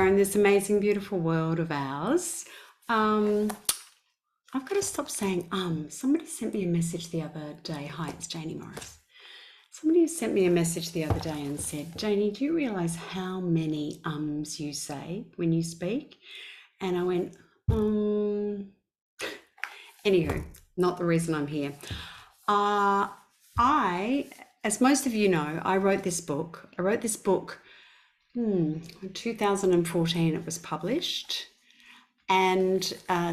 in this amazing, beautiful world of ours. I've got to stop saying Somebody sent me a message the other day. Hi, it's Jaynie Morris. Somebody sent me a message the other day and said, Jaynie, do you realise how many you say when you speak? And I went, Anywho, not the reason I'm here. As most of you know, I wrote this book. In 2014 it was published. And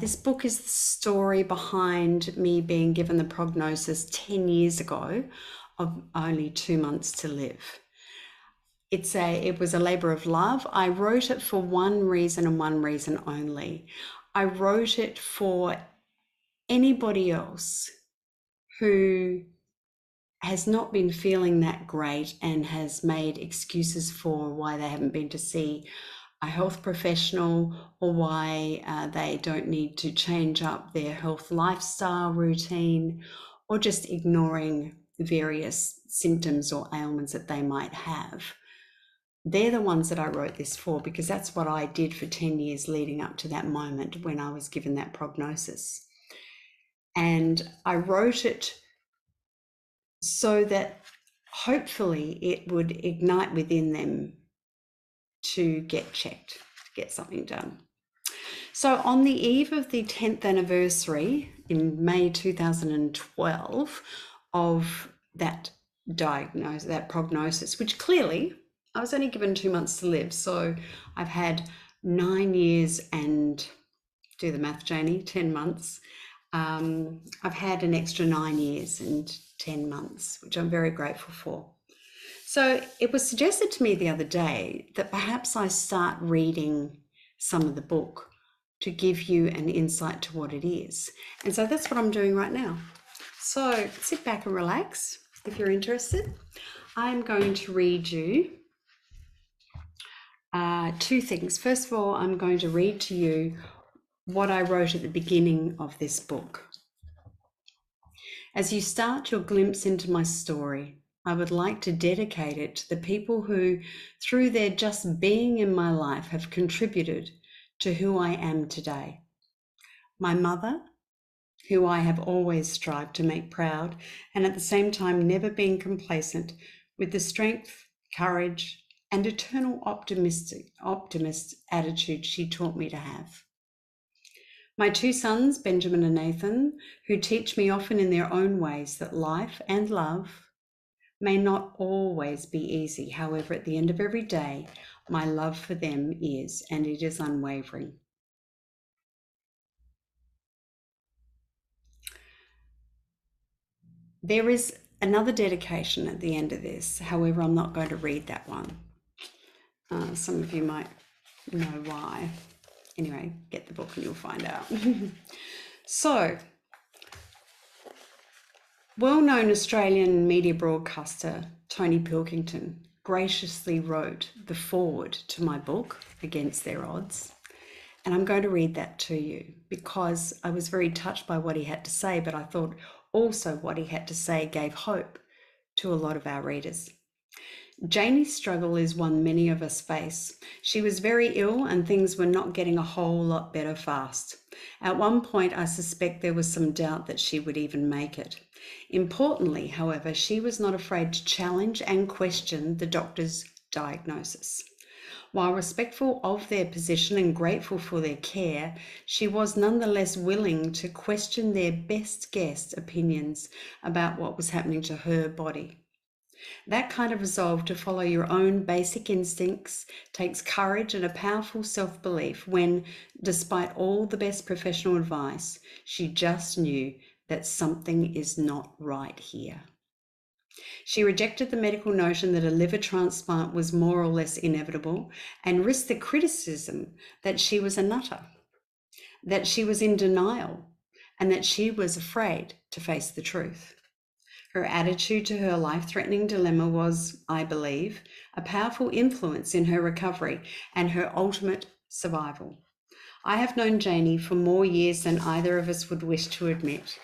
this book is the story behind me being given the prognosis 10 years ago of only 2 months to live. It was a labour of love. I wrote it for one reason and one reason only. I wrote it for anybody else who has not been feeling that great and has made excuses for why they haven't been to see a health professional, or why they don't need to change up their health lifestyle routine, or just ignoring various symptoms or ailments that they might have. They're the ones that I wrote this for, because that's what I did for 10 years leading up to that moment when I was given that prognosis. And I wrote it so that hopefully it would ignite within them to get checked, to get something done. So on the eve of the 10th anniversary in May 2012 of that prognosis, which clearly I was only given 2 months to live. So I've had 9 years and, do the math, Jaynie, 10 months. I've had an extra 9 years and 10 months, which I'm very grateful for. So it was suggested to me the other day that perhaps I start reading some of the book to give you an insight to what it is. And so that's what I'm doing right now. So sit back and relax if you're interested. I'm going to read you two things. First of all, I'm going to read to you what I wrote at the beginning of this book. As you start your glimpse into my story, I would like to dedicate it to the people who, through their just being in my life, have contributed to who I am today. My mother, who I have always strived to make proud, and at the same time never been complacent, with the strength, courage, and eternal optimist attitude she taught me to have. My two sons, Benjamin and Nathan, who teach me often in their own ways that life and love may not always be easy. However, at the end of every day, my love for them is, and it is unwavering. There is another dedication at the end of this. However, I'm not going to read that one. Some of you might know why. Anyway, get the book and you'll find out. So, well-known Australian media broadcaster Tony Pilkington graciously wrote the foreword to my book, Against Their Odds. And I'm going to read that to you because I was very touched by what he had to say, but I thought also what he had to say gave hope to a lot of our readers. Jaynie's struggle is one many of us face. She was very ill and things were not getting a whole lot better fast. At one point, I suspect there was some doubt that she would even make it. Importantly, however, she was not afraid to challenge and question the doctor's diagnosis. While respectful of their position and grateful for their care, she was nonetheless willing to question their best guessed opinions about what was happening to her body. That kind of resolve to follow your own basic instincts takes courage and a powerful self-belief when, despite all the best professional advice, she just knew that something is not right here. She rejected the medical notion that a liver transplant was more or less inevitable and risked the criticism that she was a nutter, that she was in denial, and that she was afraid to face the truth. Her attitude to her life-threatening dilemma was, I believe, a powerful influence in her recovery and her ultimate survival. I have known Jaynie for more years than either of us would wish to admit,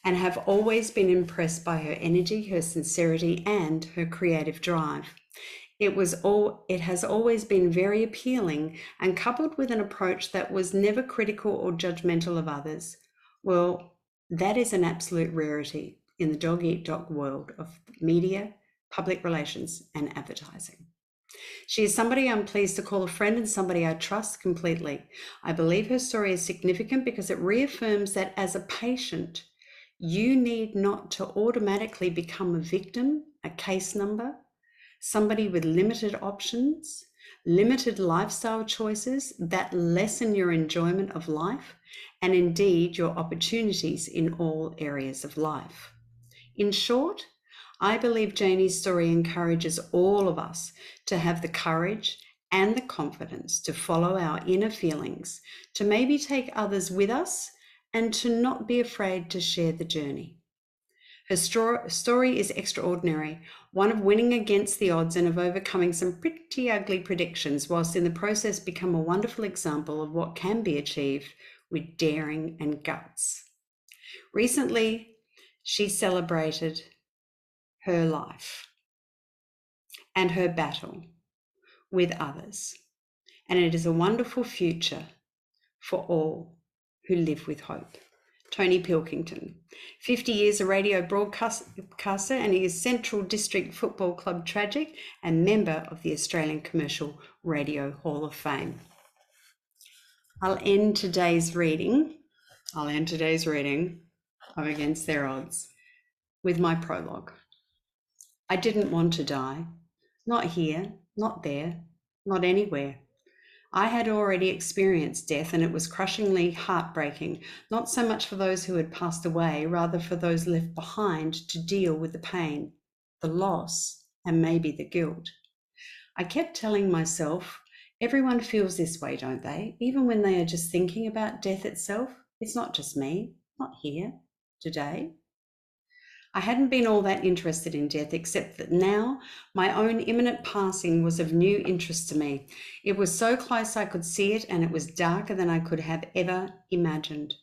and have always been impressed by her energy, her sincerity, and her creative drive. It has always been very appealing, and coupled with an approach that was never critical or judgmental of others. Well, that is an absolute rarity in the dog-eat-dog world of media, public relations, and advertising. She is somebody I'm pleased to call a friend and somebody I trust completely. I believe her story is significant because it reaffirms that as a patient, you need not to automatically become a victim, a case number, somebody with limited options, limited lifestyle choices that lessen your enjoyment of life and indeed your opportunities in all areas of life. In short, I believe Jaynie's story encourages all of us to have the courage and the confidence to follow our inner feelings, to maybe take others with us, and to not be afraid to share the journey. Her story is extraordinary, one of winning against the odds and of overcoming some pretty ugly predictions, whilst in the process become a wonderful example of what can be achieved with daring and guts. Recently, she celebrated her life and her battle with others, and it is a wonderful future for all who live with hope. Tony Pilkington, 50 years a radio broadcaster, and he is Central District Football Club tragic and member of the Australian Commercial Radio Hall of Fame. I'll end today's reading of Against Their Odds with my prologue. I didn't want to die. Not here, not there, not anywhere. I had already experienced death, and it was crushingly heartbreaking, not so much for those who had passed away, rather for those left behind to deal with the pain, the loss, and maybe the guilt. I kept telling myself, everyone feels this way, don't they? Even when they are just thinking about death itself. It's not just me, not here, today. I hadn't been all that interested in death, except that now my own imminent passing was of new interest to me. It was so close I could see it, and it was darker than I could have ever imagined.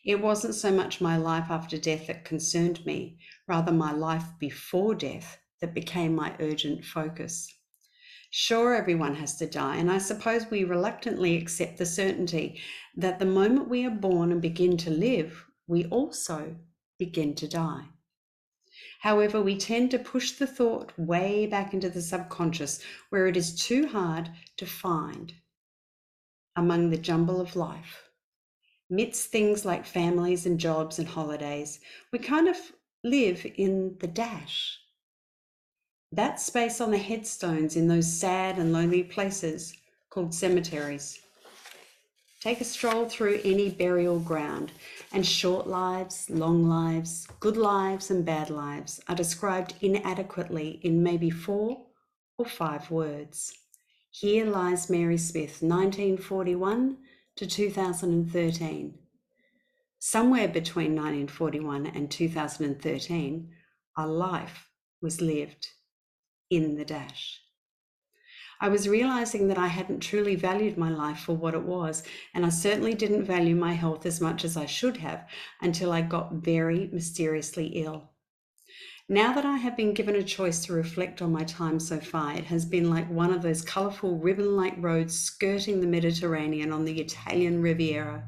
It wasn't so much my life after death that concerned me, rather my life before death that became my urgent focus. Sure, everyone has to die, and I suppose we reluctantly accept the certainty that the moment we are born and begin to live, we also begin to die. However, we tend to push the thought way back into the subconscious, where it is too hard to find among the jumble of life. Midst things like families and jobs and holidays, we kind of live in the dash. That space on the headstones in those sad and lonely places called cemeteries. Take a stroll through any burial ground, and short lives, long lives, good lives and bad lives are described inadequately in maybe 4 or 5 words. Here lies Mary Smith, 1941 to 2013. Somewhere between 1941 and 2013, a life was lived in the dash. I was realizing that I hadn't truly valued my life for what it was, and I certainly didn't value my health as much as I should have until I got very mysteriously ill. Now that I have been given a choice to reflect on my time so far, it has been like one of those colourful ribbon-like roads skirting the Mediterranean on the Italian Riviera.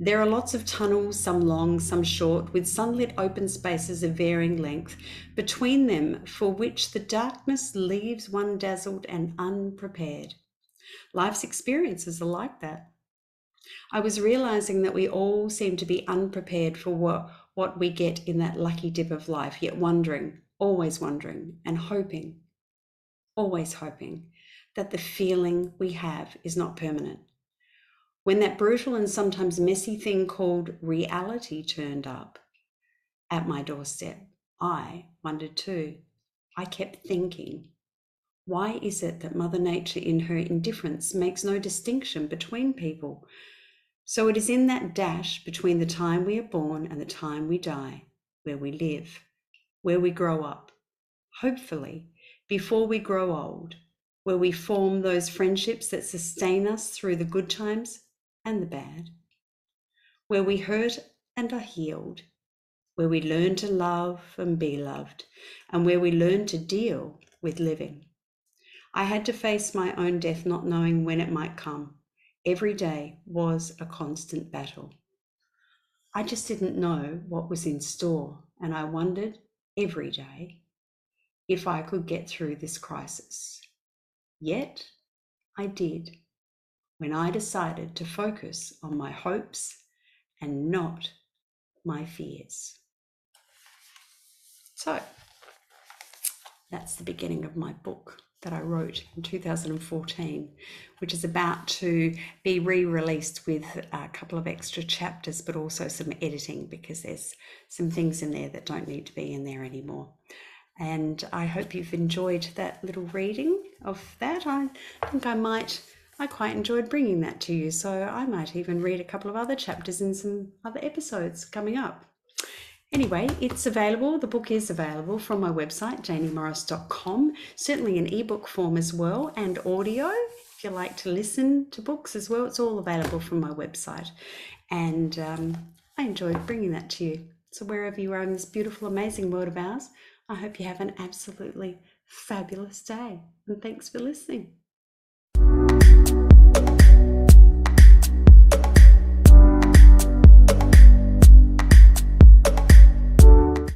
There are lots of tunnels, some long, some short, with sunlit open spaces of varying length between them, for which the darkness leaves one dazzled and unprepared. Life's experiences are like that. I was realizing that we all seem to be unprepared for what we get in that lucky dip of life, yet wondering, always wondering, and hoping, always hoping, that the feeling we have is not permanent. When that brutal and sometimes messy thing called reality turned up at my doorstep, I wondered too. I kept thinking, why is it that Mother Nature in her indifference makes no distinction between people? So it is in that dash between the time we are born and the time we die, where we live, where we grow up, hopefully, before we grow old, where we form those friendships that sustain us through the good times and the bad, where we hurt and are healed, where we learn to love and be loved, and where we learn to deal with living. I had to face my own death, not knowing when it might come. Every day was a constant battle. I just didn't know what was in store, and I wondered every day if I could get through this crisis. Yet I did, when I decided to focus on my hopes and not my fears. So that's the beginning of my book that I wrote in 2014, which is about to be re-released with a couple of extra chapters, but also some editing, because there's some things in there that don't need to be in there anymore. And I hope you've enjoyed that little reading of that. I think I quite enjoyed bringing that to you, so I might even read a couple of other chapters in some other episodes coming up. Anyway, it's available. The book is available from my website, jayniemorris.com, certainly in ebook form as well, and audio. If you like to listen to books as well, it's all available from my website. And I enjoyed bringing that to you. So wherever you are in this beautiful, amazing world of ours, I hope you have an absolutely fabulous day. And thanks for listening.